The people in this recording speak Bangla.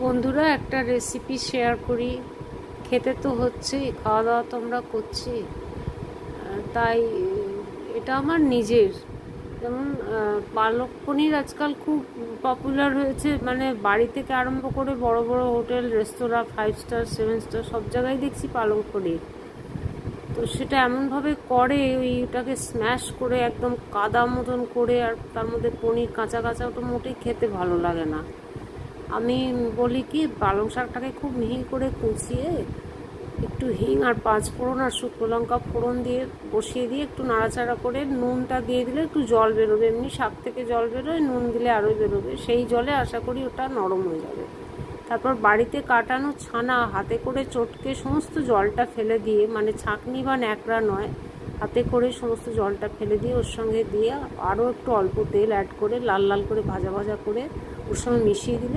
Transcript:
বন্ধুরা, একটা রেসিপি শেয়ার করি। খেতে তো হচ্ছেই, খাওয়া দাওয়া তো আমরা করছি, তাই এটা আমার নিজের। যেমন পালক পনির আজকাল খুব পপুলার হয়েছে, মানে বাড়ি থেকে আরম্ভ করে বড় বড় হোটেল, রেস্তোরাঁ, 5 স্টার 7 স্টার সব জায়গায় দেখছি পালক পনির। তো সেটা এমনভাবে করে, ওইটাকে স্ম্যাশ করে একদম কাদা মতন করে, আর তার মধ্যে পনির কাঁচা কাঁচা, ওটা মোটেই খেতে ভালো লাগে না। আমি বলি কি, পালং শাকটাকে খুব মিহি করে কুচিয়ে একটু হিং আর 5 ফোড়ন আর শুকনো লঙ্কা ফোড়ন দিয়ে বসিয়ে দিয়ে একটু নাড়াচাড়া করে নুনটা দিয়ে দিলে একটু জল বেরোবে, এমনি শাক থেকে জল বেরোয়, নুন দিলে আরোই বেরোবে। সেই জলে আশা করি ওটা নরম হয়ে যাবে। তারপর বাড়িতে কাটানো ছানা হাতে করে চটকে সমস্ত জলটা ফেলে দিয়ে, মানে ছাঁকনি বা ন্যাকড়া নয়, হাতে করে সমস্ত জলটা ফেলে দিয়ে ওর সঙ্গে দিয়ে আরও একটু অল্প তেল অ্যাড করে লাল লাল করে ভাজা ভাজা করে ওর সঙ্গে মিশিয়ে দিলে